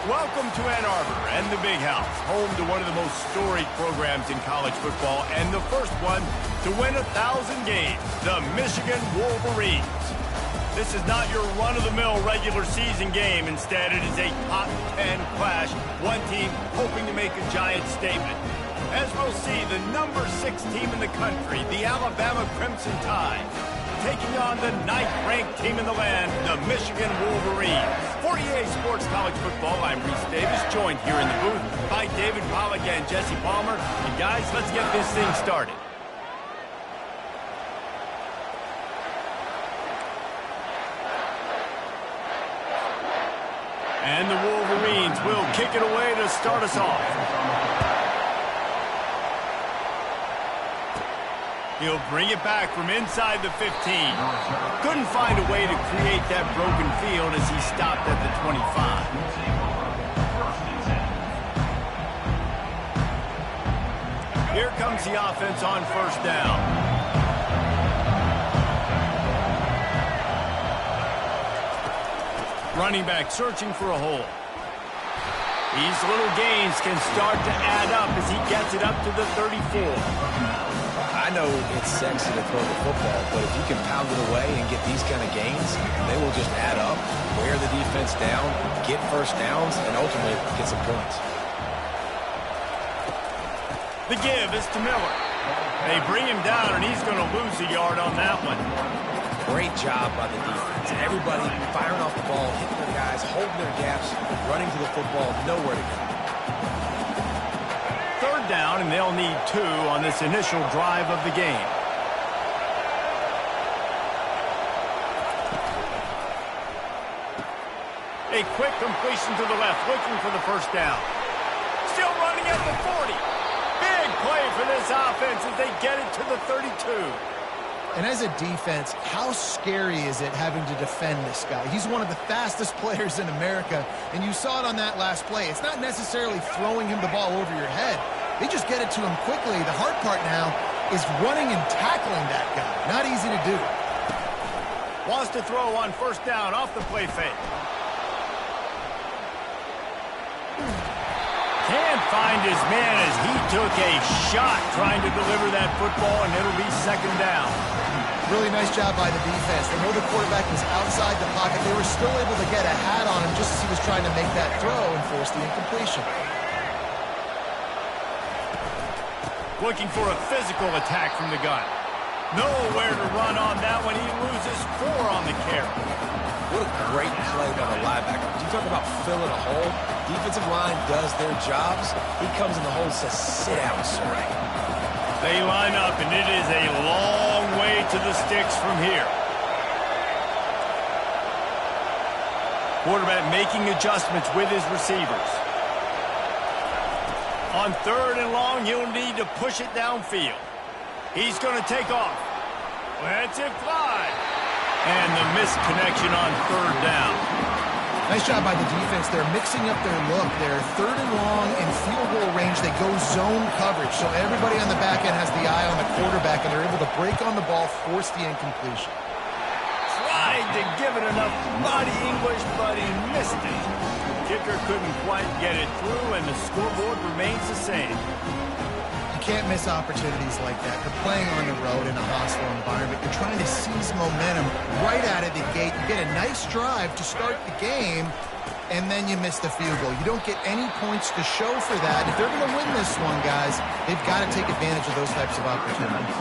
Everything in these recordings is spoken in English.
Welcome to Ann Arbor and the Big House, home to one of the most storied programs in college football and the first one to win 1,000 games, the Michigan Wolverines. This is not your run-of-the-mill regular season game. Instead, it is a top 10 clash, one team hoping to make a giant statement. As we'll see, the number 6 team in the country, the Alabama Crimson Tide, taking on the 9th-ranked team in the land, the Michigan Wolverines. For EA Sports College Football, I'm Reese Davis, joined here in the booth by David Pollack and Jesse Palmer. And guys, let's get this thing started. And the Wolverines will kick it away to start us off. He'll bring it back from inside the 15. Couldn't find a way to create that broken field as he stopped at the 25. Here comes the offense on first down. Running back searching for a hole. These little gains can start to add up as he gets it up to the 34. I know it's sexy to throw the football, but if you can pound it away and get these kind of gains, they will just add up, wear the defense down, get first downs, and ultimately get some points. The give is to Miller. They bring him down, and he's going to lose a yard on that one. Great job by the defense. Everybody firing off the ball, hitting their guys, holding their gaps, running to the football, nowhere to go. Third down, and they'll need 2 on this initial drive of the game. A quick completion to the left, looking for the first down. Still running at the 40. Big play for this offense as they get it to the 32. And as a defense, how scary is it having to defend this guy? He's one of the fastest players in America, and you saw it on that last play. It's not necessarily throwing him the ball over your head. They just get it to him quickly. The hard part now is running and tackling that guy. Not easy to do. Wants to throw on first down off the play fake. Can't find his man as he took a shot trying to deliver that football, and it'll be second down. Really nice job by the defense. They know the quarterback was outside the pocket. They were still able to get a hat on him just as he was trying to make that throw and force the incompletion. Looking for a physical attack from the gun. Nowhere to run on that one. He loses 4 on the carry. What a great play by the linebacker. You talk about filling a hole. Defensive line does their jobs. He comes in the hole and says, sit down, sir. They line up, and it is a long way to the sticks from here. Quarterback making adjustments with his receivers. On third and long, he'll need to push it downfield. He's going to take off. Lets it fly. And the missed connection on third down. Nice job by the defense. They're mixing up their look. They're third and long in field goal range. They go zone coverage. So everybody on the back end has the eye on the quarterback, and they're able to break on the ball, force the incompletion. Tried to give it enough body English, but he missed it. Kicker couldn't quite get it through, and the scoreboard remains the same. You can't miss opportunities like that. You're playing on the road in a hostile environment. You're trying to seize momentum right out of the gate. You get a nice drive to start the game, and then you miss the field goal. You don't get any points to show for that. If they're going to win this one, guys, they've got to take advantage of those types of opportunities.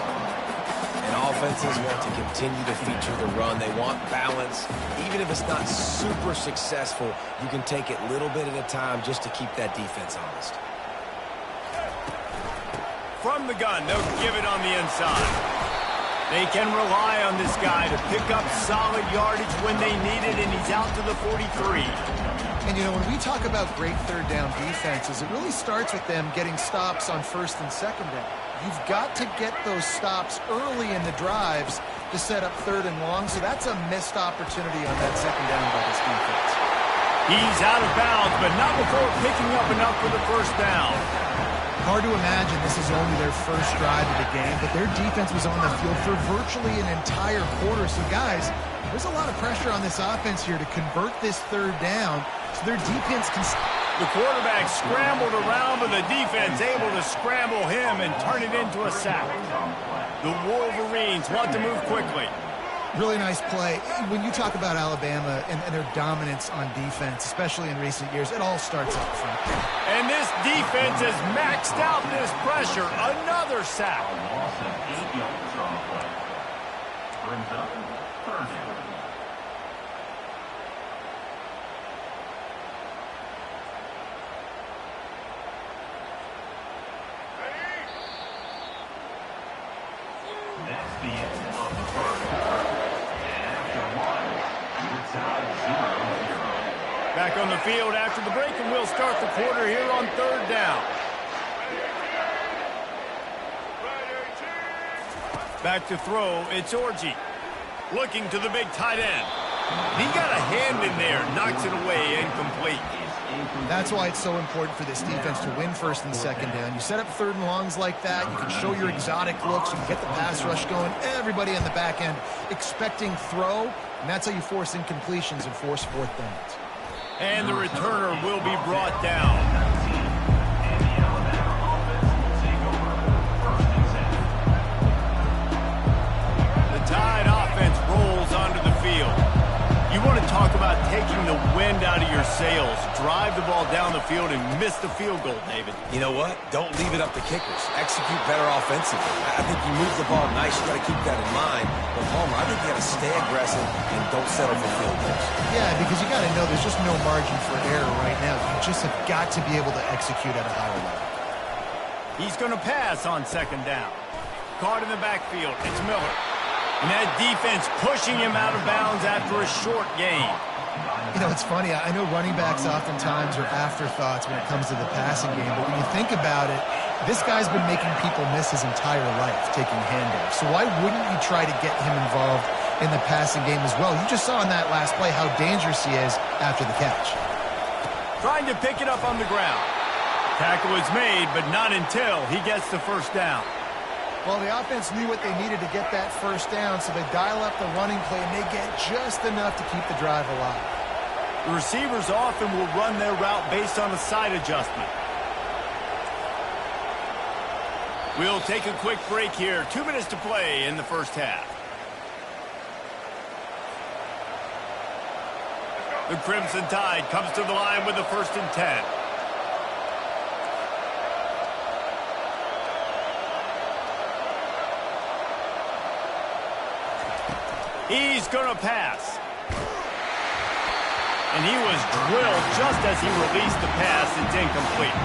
And offenses want to continue to feature the run. They want balance. Even if it's not super successful, you can take it little bit at a time just to keep that defense honest. From the gun, they'll give it on the inside. They can rely on this guy to pick up solid yardage when they need it, and he's out to the 43. And, you know, when we talk about great third down defenses, it really starts with them getting stops on first and second down. You've got to get those stops early in the drives to set up third and long, so that's a missed opportunity on that second down by this defense. He's out of bounds, but not before picking up enough for the first down. Hard to imagine this is only their first drive of the game, but their defense was on the field for virtually an entire quarter. So, guys, there's a lot of pressure on this offense here to convert this third down So their defense can... The quarterback scrambled around, but the defense able to scramble him and turn it into a sack. The Wolverines want to move quickly. Really nice play. When you talk about Alabama and their dominance on defense, especially in recent years, it all starts up front. And this defense has maxed out this pressure. Another sack. Brings up third down. That's the end of the first quarter. And after one, it's tied 0-0. Back on the field after the break, and we'll start the quarter here on third down. Back to throw, it's Orji. Looking to the big tight end. He got a hand in there, knocks it away, incomplete. That's why it's so important for this defense to win first and second down. You set up third and longs like that, you can show your exotic looks, you can get the pass rush going, everybody on the back end expecting throw, and that's how you force incompletions and force fourth downs. And the returner will be brought down. Tide offense rolls onto the field. You want to talk about taking the wind out of your sails. Drive the ball down the field and miss the field goal, David. You know what? Don't leave it up to kickers. Execute better offensively. I think you move the ball nice. You got to keep that in mind. But, Palmer, I think you got to stay aggressive and don't settle for field goals. Yeah, because you got to know there's just no margin for error right now. You just have got to be able to execute at a higher level. He's going to pass on second down. Caught in the backfield. It's Miller. And that defense pushing him out of bounds after a short gain. You know, it's funny. I know running backs oftentimes are afterthoughts when it comes to the passing game, but when you think about it, this guy's been making people miss his entire life taking handoffs. So why wouldn't you try to get him involved in the passing game as well? You just saw in that last play how dangerous he is after the catch. Trying to pick it up on the ground. Tackle is made, but not until he gets the first down. Well, the offense knew what they needed to get that first down, so they dial up the running play, and they get just enough to keep the drive alive. The receivers often will run their route based on a side adjustment. We'll take a quick break here. 2 minutes to play in the first half. The Crimson Tide comes to the line with the 1st and 10. He's going to pass. And he was drilled just as he released the pass. It's incomplete.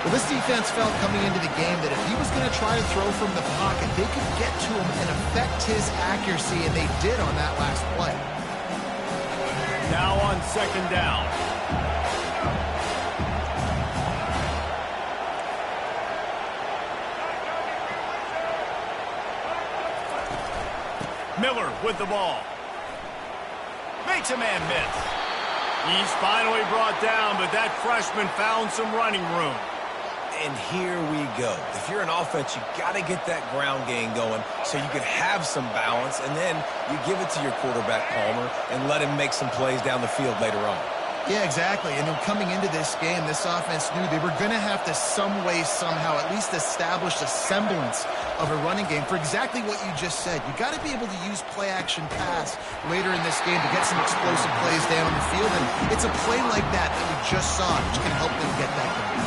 Well, this defense felt coming into the game that if he was going to try to throw from the pocket, they could get to him and affect his accuracy, and they did on that last play. Now on second down. Miller with the ball. Makes a man miss. He's finally brought down, but that freshman found some running room. And here we go. If you're an offense, you got to get that ground game going so you can have some balance, and then you give it to your quarterback, Palmer, and let him make some plays down the field later on. Yeah, exactly. And then coming into this game, this offense knew they were going to have to some way, somehow, at least establish a semblance of a running game for exactly what you just said. You got to be able to use play-action pass later in this game to get some explosive plays down the field. And it's a play like that that we just saw, which can help them get that going.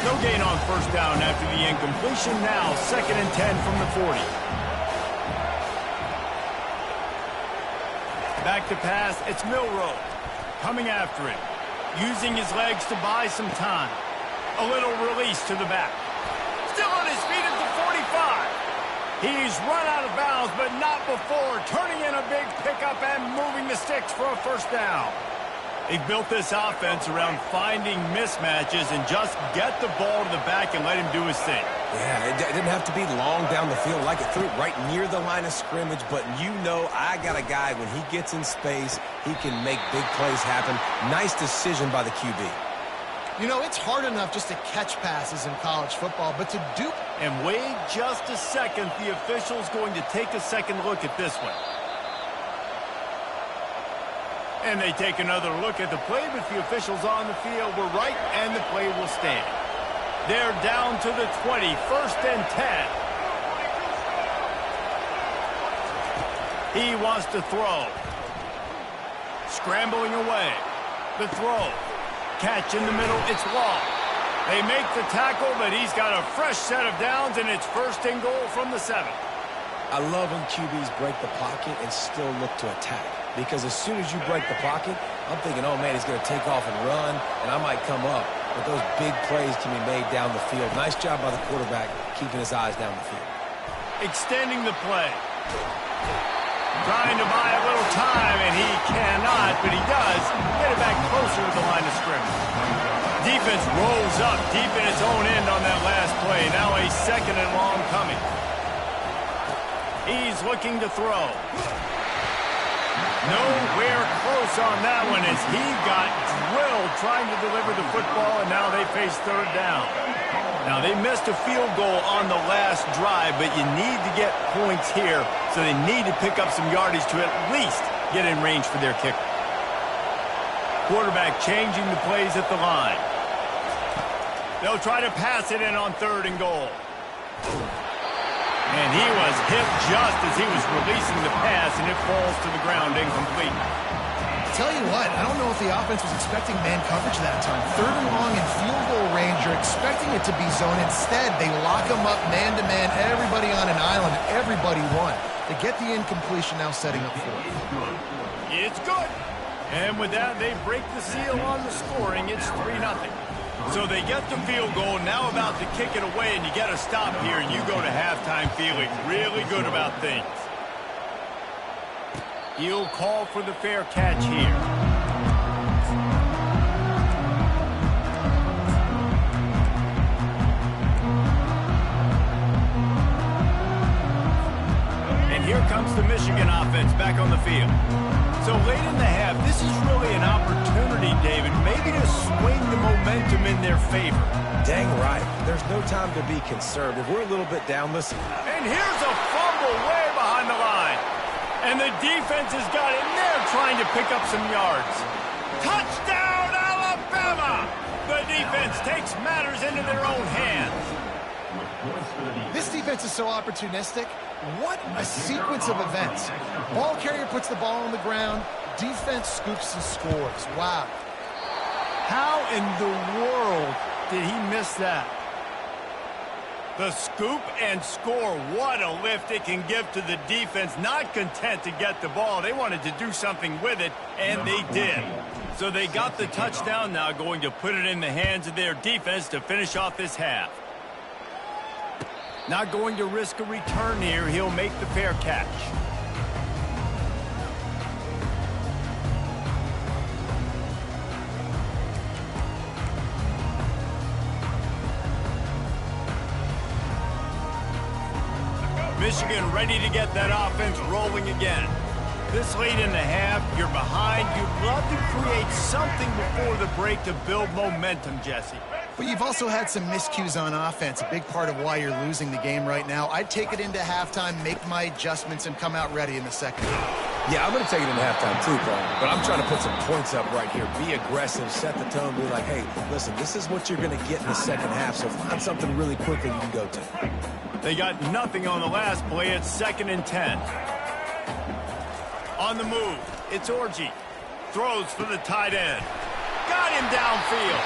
No gain on first down after the incompletion. Now 2nd and 10 from the 40. Back to pass, it's Milroe. Coming after it. Using his legs to buy some time. A little release to the back. Still on his feet at the 45. He's run out of bounds, but not before. Turning in a big pickup and moving the sticks for a first down. They built this offense around finding mismatches and just get the ball to the back and let him do his thing. Yeah, it didn't have to be long down the field. Like it threw it right near the line of scrimmage, but you know I got a guy, when he gets in space, he can make big plays happen. Nice decision by the QB. You know, it's hard enough just to catch passes in college football, but to And wait just a second. The official's going to take a second look at this one. And they take another look at the play, but the officials on the field were right, and the play will stand. They're down to the 20, 1st and 10. He wants to throw. Scrambling away. The throw. Catch in the middle. It's long. They make the tackle, but he's got a fresh set of downs, and it's 1st and goal from the 7. I love when QBs break the pocket and still look to attack. Because as soon as you break the pocket, I'm thinking, oh, man, he's going to take off and run, and I might come up. But those big plays can be made down the field. Nice job by the quarterback keeping his eyes down the field. Extending the play. Trying to buy a little time, and he cannot, but he does get it back closer to the line of scrimmage. Defense rolls up deep in its own end on that last play. Now a 2nd and long coming. He's looking to throw. Nowhere close on that one as he got drilled trying to deliver the football, and now they face 3rd down. Now, they missed a field goal on the last drive, but you need to get points here, so they need to pick up some yardage to at least get in range for their kicker. Quarterback changing the plays at the line. They'll try to pass it in on 3rd and goal. And he was hit just as he was releasing the pass, and it falls to the ground incomplete. Tell you what, I don't know if the offense was expecting man coverage that time. 3rd and long in field goal range, you're expecting it to be zone. Instead, they lock them up man-to-man, everybody on an island, everybody won. They get the incompletion, now setting up 4th. It's good. And with that, they break the seal on the scoring. It's 3-0. So they get the field goal, now about to kick it away, and you get a stop here, and you go to halftime feeling really good about things. He'll call for the fair catch here. And here comes the Michigan offense back on the field. So late in the half, this is really an opportunity, David, maybe to swing the momentum in their favor. Dang right. There's no time to be conservative. We're a little bit down. Listen. And here's a fumble way behind the line. And the defense has got in there trying to pick up some yards. Touchdown, Alabama! The defense takes matters into their own hands. This defense is so opportunistic. What a sequence of events. Ball carrier puts the ball on the ground. Defense scoops and scores. Wow. How in the world did he miss that? The scoop and score. What a lift it can give to the defense. Not content to get the ball. They wanted to do something with it, and they did. So they got the touchdown, now going to put it in the hands of their defense to finish off this half. Not going to risk a return here. He'll make the fair catch. Michigan ready to get that offense rolling again. This late in the half, you're behind. You'd love to create something before the break to build momentum, Jesse. But you've also had some miscues on offense, a big part of why you're losing the game right now. I'd take it into halftime, make my adjustments, and come out ready in the second half. Yeah, I'm going to take it into halftime too, Paul. But I'm trying to put some points up right here. Be aggressive, set the tone, be like, hey, listen, this is what you're going to get in the second half, so find something really quickly you can go to. They got nothing on the last play. It's 2nd and 10. On the move, it's Orji. Throws for the tight end. Got him downfield.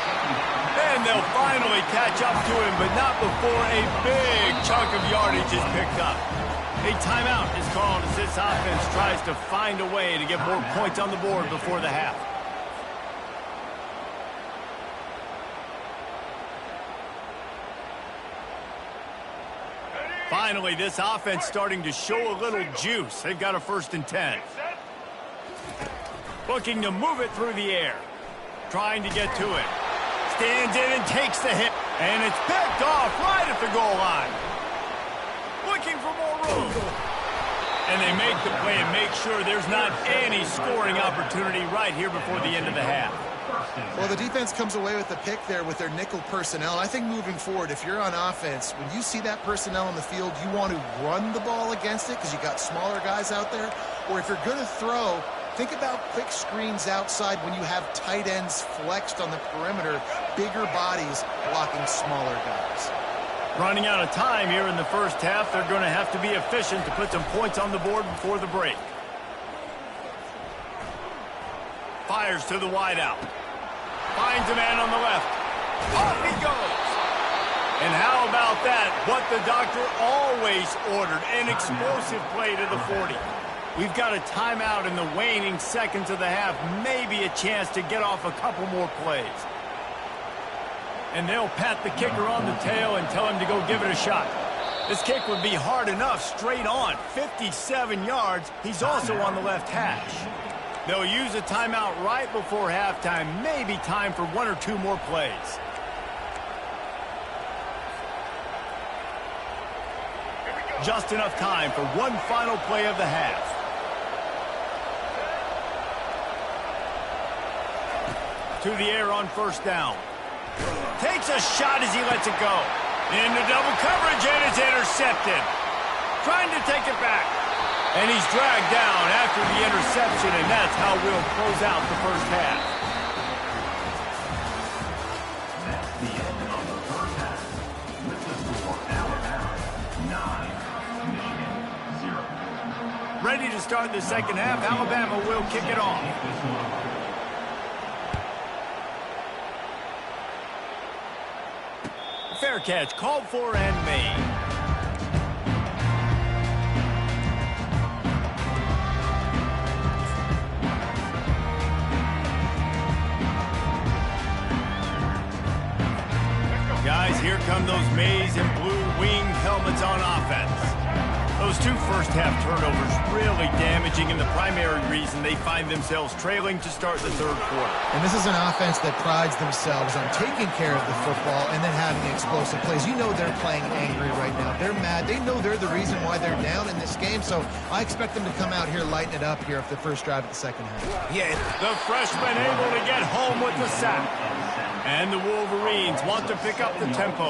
And they'll finally catch up to him, but not before a big chunk of yardage is picked up. A timeout is called as this offense tries to find a way to get more points on the board before the half. Finally, this offense starting to show a little juice. They've got a 1st and 10. Looking to move it through the air. Trying to get to it. Stands in and takes the hit. And it's picked off right at the goal line. Looking for more room. And they make the play and make sure there's not any scoring opportunity right here before the end of the half. Well, the defense comes away with the pick there with their nickel personnel. I think moving forward, if you're on offense, when you see that personnel on the field, you want to run the ball against it because you got smaller guys out there. Or if you're going to throw, think about quick screens outside when you have tight ends flexed on the perimeter, bigger bodies blocking smaller guys. Running out of time here in the first half, they're going to have to be efficient to put some points on the board before the break. Fires to the wideout. Finds a man on the left. Off he goes. And how about that? What the doctor always ordered, an explosive play to the 40. We've got a timeout in the waning seconds of the half, maybe a chance to get off a couple more plays. And they'll pat the kicker on the tail and tell him to go give it a shot. This kick would be hard enough straight on. 57 yards. He's also on the left hash. They'll use a timeout right before halftime. Maybe time for one or two more plays. Just enough time for one final play of the half. To the air on first down. Takes a shot as he lets it go. Into double coverage, and it's intercepted. Trying to take it back. And he's dragged down after the interception, and that's how we'll close out the first half. That's the end of the first half. With the score, Alabama 9, Michigan 0. Ready to start the second half. Alabama will kick it off. Fair catch called for and made. Guys, here come those maize and blue winged helmets on offense. Those two first-half turnovers really damaging, and the primary reason they find themselves trailing to start the third quarter. And this is an offense that prides themselves on taking care of the football and then having explosive plays. You know they're playing angry right now. They're mad. They know they're the reason why they're down in this game, so I expect them to come out here, lighten it up here for the first drive of the second half. Yeah, the freshman able to get home with the sack. And the Wolverines want to pick up the tempo.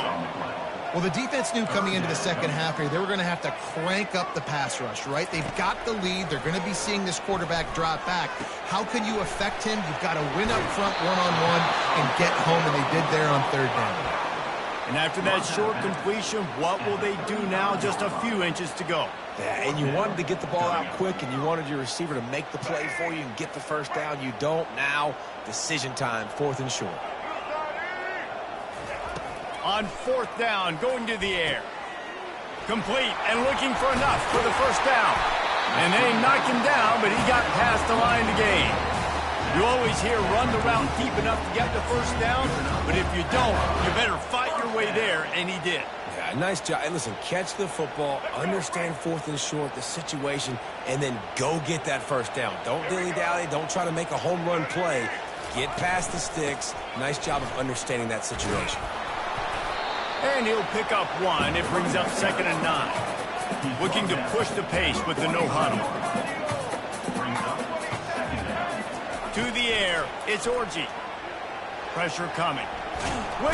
Well, the defense knew coming into the second half here, they were going to have to crank up the pass rush, right? They've got the lead. They're going to be seeing this quarterback drop back. How can you affect him? You've got to win up front one-on-one and get home, and they did there on third down. And after that short completion, what will they do now? Just a few inches to go. Yeah, and you wanted to get the ball out quick, and you wanted your receiver to make the play for you and get the first down. You don't now. Decision time, 4th and short. On 4th down, going to the air. Complete and looking for enough for the first down. And they knocked him down, but he got past the line to gain. You always hear run the route deep enough to get the first down, but if you don't, you better fight your way there, and he did. Yeah, nice job. And listen, catch the football, understand 4th and short, the situation, and then go get that first down. Don't dilly-dally. Don't try to make a home run play. Get past the sticks. Nice job of understanding that situation. And he'll pick up one. It brings up 2nd and 9. Looking to push the pace with the no-huddle. To the air, it's Orji. Pressure coming. But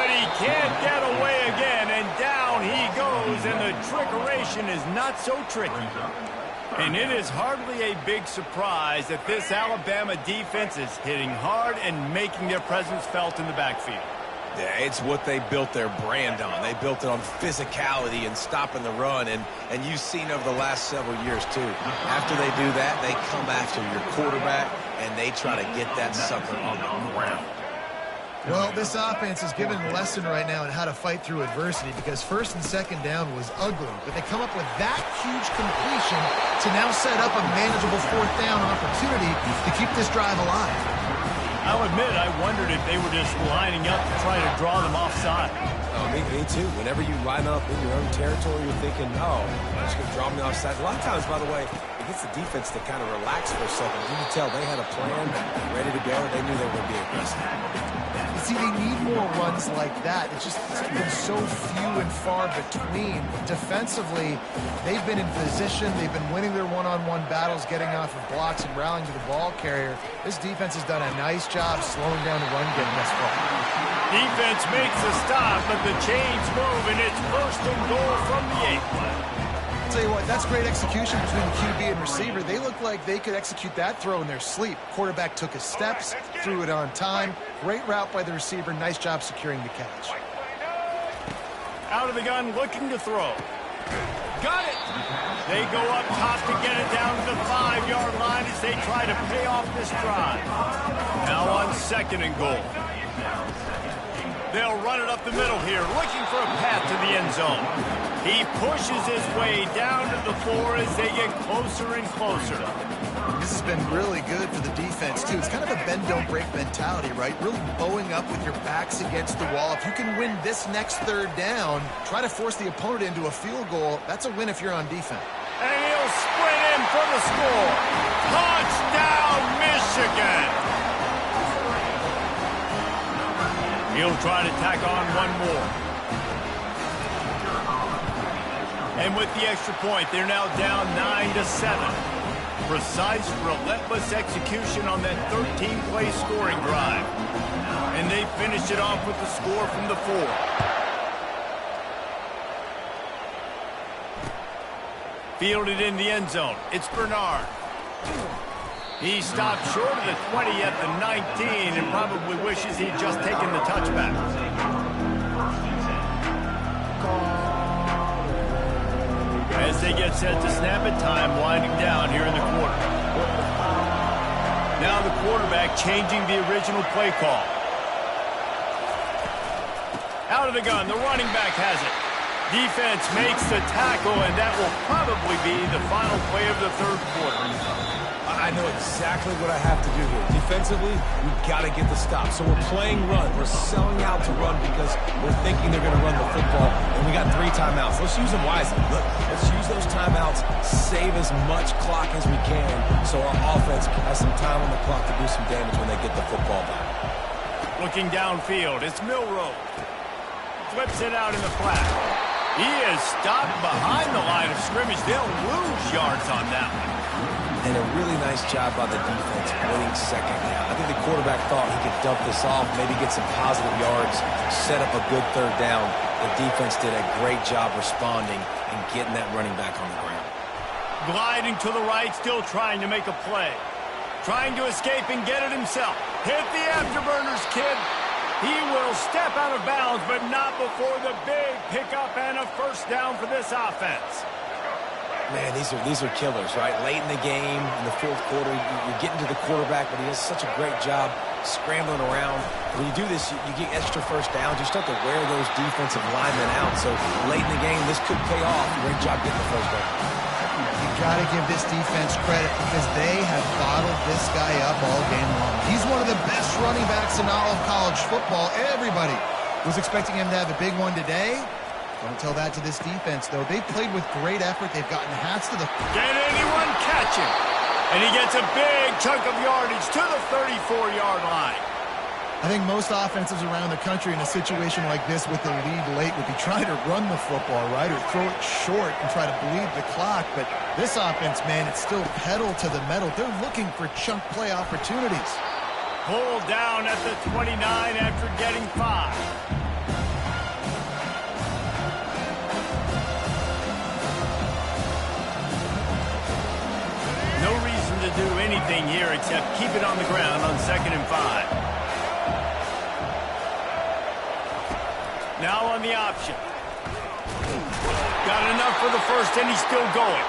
he can't get away again, and down he goes, and the trickeration is not so tricky. And it is hardly a big surprise that this Alabama defense is hitting hard and making their presence felt in the backfield. Yeah, it's what they built their brand on. They built it on physicality and stopping the run, and you've seen over the last several years, too. After they do that, they come after your quarterback, and they try to get that sucker on the ground. Well, this offense is giving a lesson right now on how to fight through adversity because 1st and 2nd down was ugly, but they come up with that huge completion to now set up a manageable 4th down opportunity to keep this drive alive. I'll admit, I wondered if they were just lining up to try to draw them offside. Oh, me too. Whenever you line up in your own territory, you're thinking, oh, I'm just going to draw me offside. A lot of times, by the way, it gets the defense to kind of relax for a second. You can tell they had a plan, ready to go. They knew they were going to be aggressive. But see, they need more runs like that. It's been so few and far between. Defensively, they've been in position. They've been winning their one-on-one battles, getting off of blocks and rallying to the ball carrier. This defense has done a nice job slowing down the run game thus far. Defense makes a stop, but the chains move, and it's first and goal from the 8. I'll tell you what, that's great execution between the QB and receiver. They look like they could execute that throw in their sleep. Quarterback took his steps, threw it on time. Great route by the receiver. Nice job securing the catch. Out of the gun, looking to throw. Got it! They go up top to get it down to the 5-yard line as they try to pay off this drive. Now on second and goal. They'll run it up the middle here, looking for a path to the end zone. He pushes his way down to the floor as they get closer and closer. This has been really good for the defense, too. It's kind of a bend-don't-break mentality, right? Really bowing up with your backs against the wall. If you can win this next third down, try to force the opponent into a field goal, that's a win if you're on defense. And he'll sprint in for the score. Touchdown, Michigan! He'll try to tack on one more. And with the extra point, they're now down 9-7. Precise, relentless execution on that 13-play scoring drive. And they finished it off with the score from the 4. Fielded in the end zone. It's Bernard. He stopped short of the 20 at the 19 and probably wishes he'd just taken the touchback. As they get set to snap it, time winding down here in the quarter. Now the quarterback changing the original play call. Out of the gun, the running back has it. Defense makes the tackle, and that will probably be the final play of the third quarter. I know exactly what I have to do here. Defensively, we've got to get the stop. So we're playing run. We're selling out to run because we're thinking they're going to run the football, and we got 3 timeouts. Let's use them wisely. Look, let's use those timeouts, save as much clock as we can so our offense has some time on the clock to do some damage when they get the football back. Looking downfield, it's Milroe. Flips it out in the flat. He is stopped behind the line of scrimmage. They'll lose yards on that one. And a really nice job by the defense winning second down. I think the quarterback thought he could dump this off, maybe get some positive yards, set up a good third down. The defense did a great job responding and getting that running back on the ground. Gliding to the right, still trying to make a play. Trying to escape and get it himself. Hit the afterburners, kid. He will step out of bounds, but not before the big pickup and a first down for this offense. Man, these are killers, right? Late in the game, in the fourth quarter, you're getting to the quarterback, but he does such a great job scrambling around. When you do this, you get extra first downs. You start to wear those defensive linemen out. So late in the game, this could pay off. Great job getting the first down. You got to give this defense credit because they have bottled this guy up all game long. He's one of the best running backs in all of college football. Everybody was expecting him to have a big one today. Don't tell that to this defense, though. They played with great effort. They've gotten hats to the... Can anyone catch him? And he gets a big chunk of yardage to the 34-yard line. I think most offenses around the country in a situation like this with the lead late would be trying to run the football, right, or throw it short and try to bleed the clock. But this offense, man, it's still pedal to the metal. They're looking for chunk play opportunities. Pulled down at the 29 after getting 5. No reason to do anything here except keep it on the ground on 2nd and 5. Now on the option. Got enough for the first, and he's still going.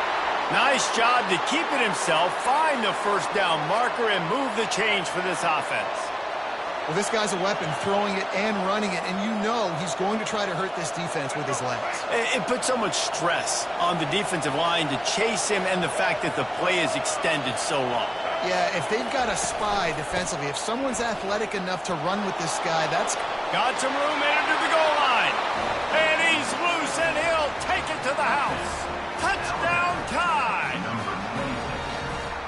Nice job to keep it himself, find the first down marker, and move the change for this offense. Well, this guy's a weapon, throwing it and running it, and you know he's going to try to hurt this defense with his legs. It puts so much stress on the defensive line to chase him and the fact that the play is extended so long. Yeah, if they've got a spy defensively, if someone's athletic enough to run with this guy, that's... Got some room in to the goal line. And he's loose, and he'll take it to the house. Touchdown time.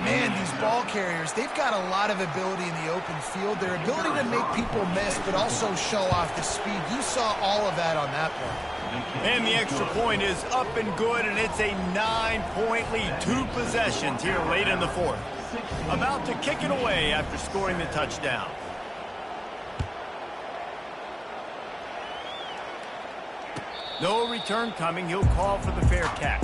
Man, these ball carriers, they've got a lot of ability in the open field. Their ability to make people miss, but also show off the speed. You saw all of that on that play. And the extra point is up and good, and it's a 9-point lead. 2 possessions here late in the fourth. About to kick it away after scoring the touchdown. No return coming. He'll call for the fair catch.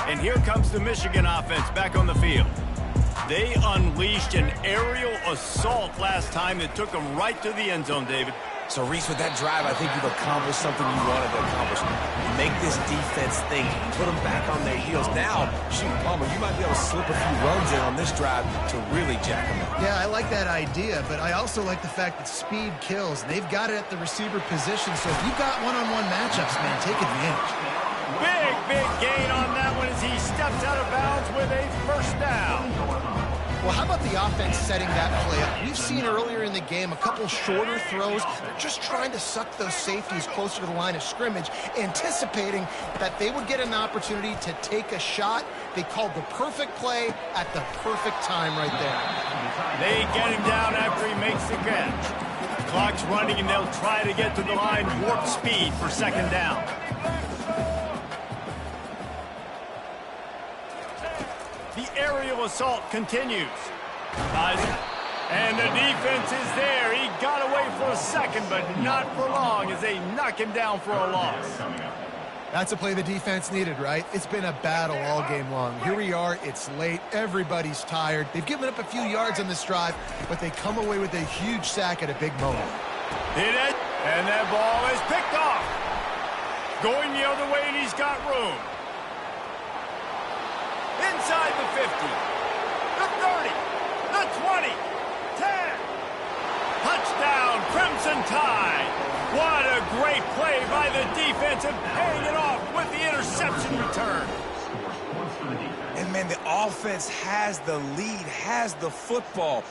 And here comes the Michigan offense back on the field. They unleashed an aerial assault last time that took them right to the end zone, David. So, Reese, with that drive, I think you've accomplished something you wanted to accomplish. You make this defense think, put them back on their heels. Now, shoot, Palmer, you might be able to slip a few runs in on this drive to really jack them up. Yeah, I like that idea, but I also like the fact that speed kills. They've got it at the receiver position, so if you've got one-on-one matchups, man, take advantage. Big gain on that one as he steps out of bounds with a first down. Well, how about the offense setting that play up? We've seen earlier in the game a couple shorter throws. They're just trying to suck those safeties closer to the line of scrimmage, anticipating that they would get an opportunity to take a shot. They called the perfect play at the perfect time right there. They get him down after he makes the catch. Clock's running, and they'll try to get to the line warp speed for second down. The aerial assault continues. And the defense is there. He got away for a second, but not for long as they knock him down for a loss. That's a play the defense needed, right? It's been a battle all game long. Here we are. It's late. Everybody's tired. They've given up a few yards on this drive, but they come away with a huge sack at a big moment. Hit it, and that ball is picked off. Going the other way, and he's got room. Inside the 50, the 30, the 20, 10. Touchdown, Crimson Tide. What a great play by the defense and paying it off with the interception return. And, man, the offense has the lead, has the football.